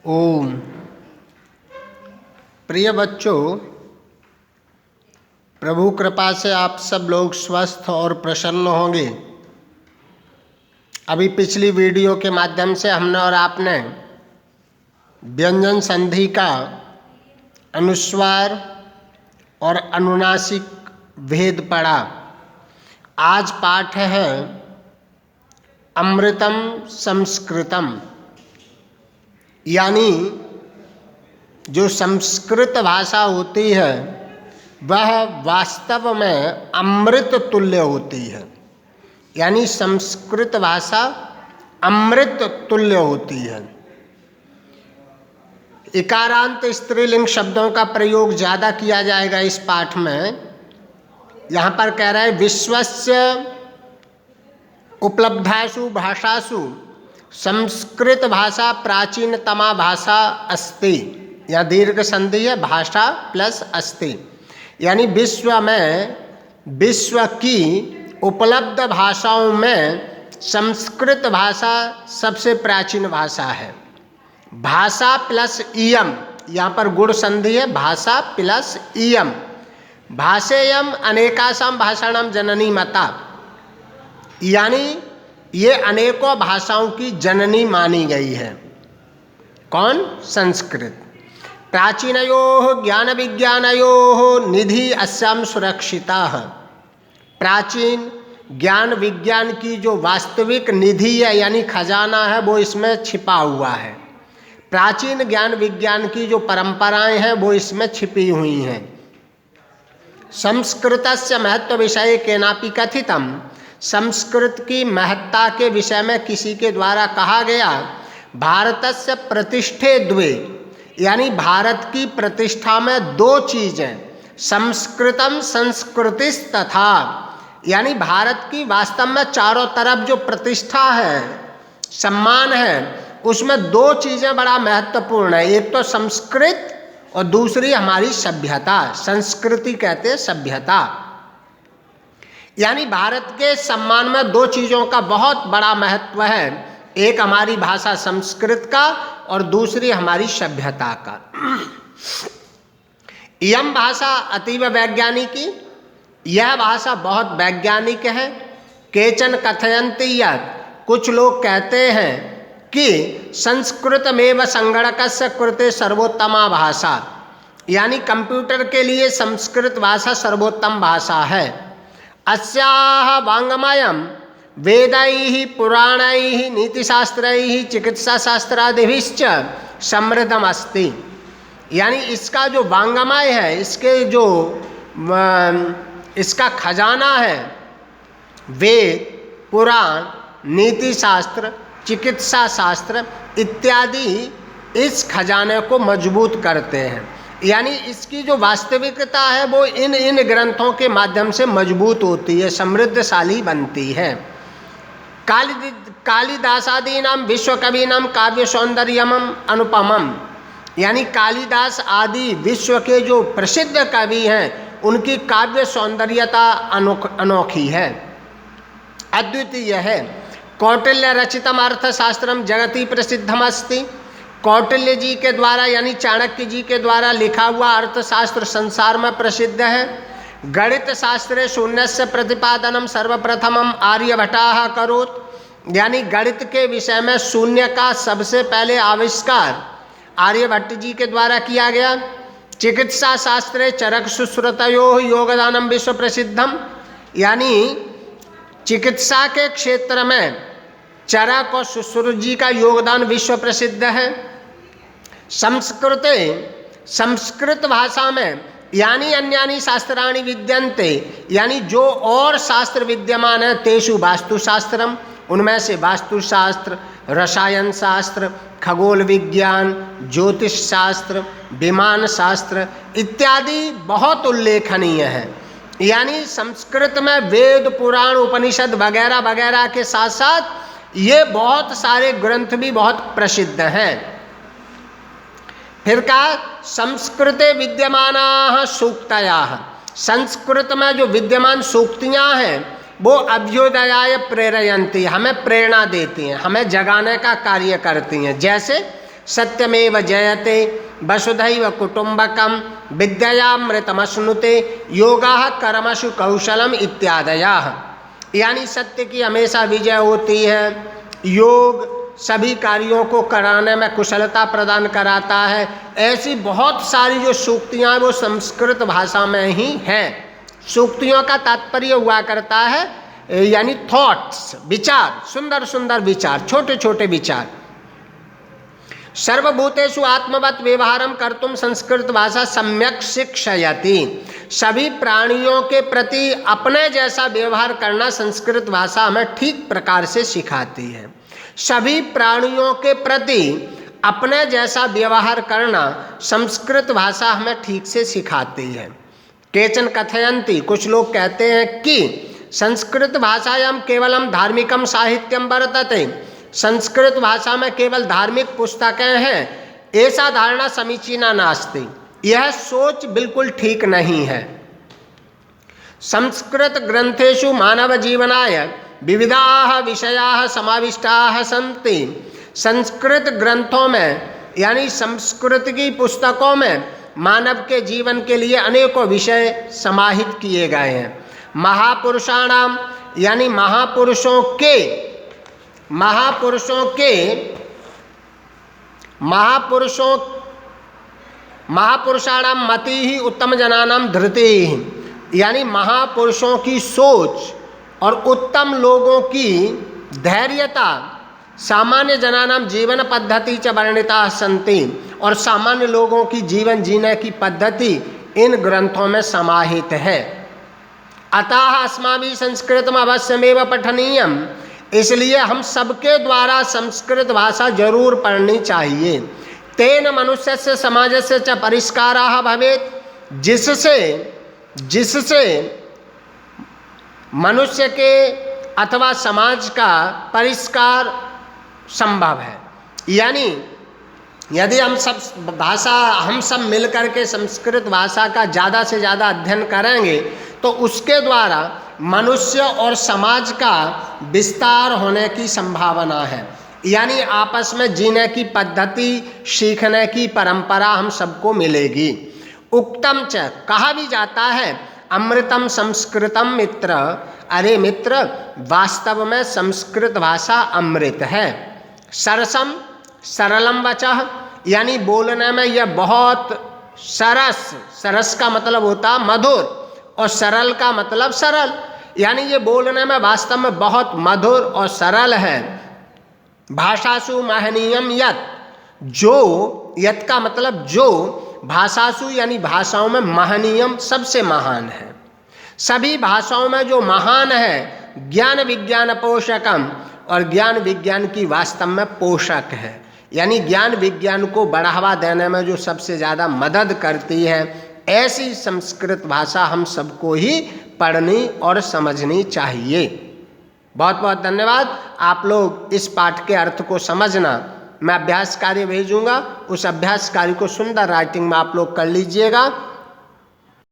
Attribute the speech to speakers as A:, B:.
A: ओम। प्रिय बच्चों, प्रभु कृपा से आप सब लोग स्वस्थ और प्रसन्न होंगे। अभी पिछली वीडियो के माध्यम से हमने और आपने व्यंजन संधि का अनुस्वार और अनुनासिक भेद पढ़ा। आज पाठ है अमृतम संस्कृतम, यानी जो संस्कृत भाषा होती है वह वास्तव में अमृत तुल्य होती है। यानी संस्कृत भाषा अमृत तुल्य होती है। इकारांत स्त्रीलिंग शब्दों का प्रयोग ज़्यादा किया जाएगा इस पाठ में। यहाँ पर कह रहा है विश्वस्य उपलब्धासु भाषासु संस्कृत भाषा प्राचीनतमा भाषा अस्ति। या दीर्घ संधि है, भाषा प्लस अस्ति, यानी विश्व की उपलब्ध भाषाओं में संस्कृत भाषा सबसे प्राचीन भाषा है। भाषा प्लस इयम, यहाँ पर गुण संधि है, भाषा प्लस इयम। भाषेयम अनेकासां भाषाणां जननी माता, यानी ये अनेकों भाषाओं की जननी मानी गई है। कौन? संस्कृत। प्राचीनयोः ज्ञान विज्ञानयोः निधि अस्याम सुरक्षिता है। प्राचीन ज्ञान विज्ञान की जो वास्तविक निधि है यानी खजाना है वो इसमें छिपा हुआ है। प्राचीन ज्ञान विज्ञान की जो परंपराएं हैं वो इसमें छिपी हुई हैं। संस्कृतस्य महत्व विषये केनापि कथितम, संस्कृत की महत्ता के विषय में किसी के द्वारा कहा गया। भारतस्य प्रतिष्ठे द्वे, यानी भारत की प्रतिष्ठा में दो चीजें, संस्कृतम संस्कृतिस तथा, यानी भारत की वास्तव में चारों तरफ जो प्रतिष्ठा है, सम्मान है, उसमें दो चीजें बड़ा महत्वपूर्ण है। एक तो संस्कृत और दूसरी हमारी सभ्यता। संस्कृति कहते हैं सभ्यता। यानी भारत के सम्मान में दो चीजों का बहुत बड़ा महत्व है। एक हमारी भाषा संस्कृत का और दूसरी हमारी सभ्यता का। यम भाषा अतीव वैज्ञानिकी, यह भाषा बहुत वैज्ञानिक है। केचन कथयन्ति यत्, कुछ लोग कहते हैं कि संस्कृतमेव संगणकस्य कृते सर्वोत्तमा भाषा, यानी कंप्यूटर के लिए संस्कृत भाषा सर्वोत्तम भाषा है। अस्याः वाङ्मयम् वेदैः पुराणैः नीतिशास्त्रैः चिकित्साशास्त्रादिभिश्च समृद्धम् अस्ति, यानी इसका जो वाङ्मय है, इसका खजाना है, वेद, पुराण, नीति शास्त्र, चिकित्सा शास्त्र इत्यादि इस खजाने को मजबूत करते हैं। यानी इसकी जो वास्तविकता है वो इन ग्रंथों के माध्यम से मजबूत होती है, समृद्धशाली बनती है। कालिदासादीनां विश्वकवीनां काव्य सौंदर्यम अनुपमम, यानी कालिदास आदि विश्व के जो प्रसिद्ध कवि हैं उनकी काव्य सौंदर्यता अनोखी है, अद्वितीय है। कौटिल्य रचितम अर्थशास्त्रम जगति प्रसिद्धम अस्ति, कौटिल्य जी के द्वारा यानी चाणक्य जी के द्वारा लिखा हुआ अर्थशास्त्र संसार में प्रसिद्ध है। गणित शास्त्रे शून्यस्य प्रतिपादनम सर्वप्रथमम आर्यभट्टः करोत्, यानी गणित के विषय में शून्य का सबसे पहले आविष्कार आर्यभट्ट जी के द्वारा किया गया। चिकित्सा शास्त्रे चरक सुश्रुतयोः योगदानम विश्व प्रसिद्धम, यानी चिकित्सा के क्षेत्र में चरक और सुश्रुत जी का योगदान विश्व प्रसिद्ध है। संस्कृत भाषा में यानी अन्यानि शास्त्राणि विद्यन्ते, यानी जो और शास्त्र विद्यमान है, तेषु वास्तुशास्त्रम, उनमें से वास्तुशास्त्र, रसायन शास्त्र, खगोल विज्ञान, ज्योतिष शास्त्र, विमान शास्त्र इत्यादि बहुत उल्लेखनीय है। यानी संस्कृत में वेद, पुराण, उपनिषद वगैरह वगैरह के साथ साथ ये बहुत सारे ग्रंथ भी बहुत प्रसिद्ध हैं। फिर कहा संस्कृते विद्यमानाः सूक्तयः, संस्कृत में जो विद्यमान सूक्तियाँ हैं वो अभ्युदयाय प्रेरयन्ति, हमें प्रेरणा देती हैं, हमें जगाने का कार्य करती हैं। जैसे सत्यमेव जयते वसुधैव कुटुंबकम विद्यामृतमश्नुते योगाः कर्मसु कौशलम इत्यादयः। यानी सत्य की हमेशा विजय होती है। योग सभी कार्यों को कराने में कुशलता प्रदान कराता है। ऐसी बहुत सारी जो सूक्तियाँ वो संस्कृत भाषा में ही हैं। सूक्तियों का तात्पर्य हुआ करता है यानी थॉट्स, विचार, सुंदर सुंदर विचार, छोटे छोटे विचार। सर्वभूतेषु आत्मवत् व्यवहारम कर्तुम संस्कृत भाषा सम्यक शिक्षयति। सभी प्राणियों के प्रति अपने जैसा व्यवहार करना संस्कृत भाषा हमें ठीक प्रकार से सिखाती है। सभी प्राणियों के प्रति अपने जैसा व्यवहार करना संस्कृत भाषा हमें ठीक से सिखाती है। केचन कथयन्ति, कुछ लोग कहते हैं कि संस्कृत भाषायां केवलम धार्मिकम साहित्यम वर्तते। संस्कृत भाषा में केवल धार्मिक पुस्तकें हैं, ऐसा धारणा समीचीना नास्ति। यह सोच बिल्कुल ठीक नहीं है। संस्कृत ग्रंथेषु मानव जीवनाय विविधाः विषयाः समाविष्टाः सन्ति। संस्कृत ग्रंथों में यानी संस्कृत की पुस्तकों में मानव के जीवन के लिए अनेकों विषय समाहित किए गए हैं। महापुरुषाणाम यानी महापुरुषाणाम मति ही उत्तम जनानाम धृति, यानी महापुरुषों की सोच और उत्तम लोगों की धैर्यता सामान्य जनानाम जीवन पद्धति च वर्णिता सन्ति। और सामान्य लोगों की जीवन जीने की पद्धति इन ग्रंथों में समाहित है। अतः अस्माभिः संस्कृतम अवश्यमेव पठनीयम। इसलिए हम सबके द्वारा संस्कृत भाषा जरूर पढ़नी चाहिए। तेन मनुष्यस्य समाजस्य च परिष्काराः भवेत्। जिससे मनुष्य के अथवा समाज का परिष्कार संभव है। यानी यदि हम सब मिलकर के संस्कृत भाषा का ज़्यादा से ज़्यादा अध्ययन करेंगे तो उसके द्वारा मनुष्य और समाज का विस्तार होने की संभावना है। यानी आपस में जीने की पद्धति, सीखने की परंपरा हम सबको मिलेगी। उक्तम च, कहा भी जाता है, अमृतम संस्कृतम मित्र। अरे मित्र, वास्तव में संस्कृत भाषा अमृत है। सरसम सरलम वचः, यानी बोलने में यह बहुत सरस का मतलब होता मधुर और सरल का मतलब सरल। यानी ये बोलने में वास्तव में बहुत मधुर और सरल है। भाषासु महनीयम यत्, जो, यत् का मतलब जो, भाषासु यानी भाषाओं में महनीयम सबसे महान है। सभी भाषाओं में जो महान है ज्ञान विज्ञान पोषकम, और ज्ञान विज्ञान की वास्तव में पोषक है। यानी ज्ञान विज्ञान को बढ़ावा देने में जो सबसे ज़्यादा मदद करती है, ऐसी संस्कृत भाषा हम सबको ही पढ़नी और समझनी चाहिए। बहुत बहुत धन्यवाद। आप लोग इस पाठ के अर्थ को समझना। मैं अभ्यास कार्य भेजूंगा, उस अभ्यास कार्य को सुंदर राइटिंग में आप लोग कर लीजिएगा।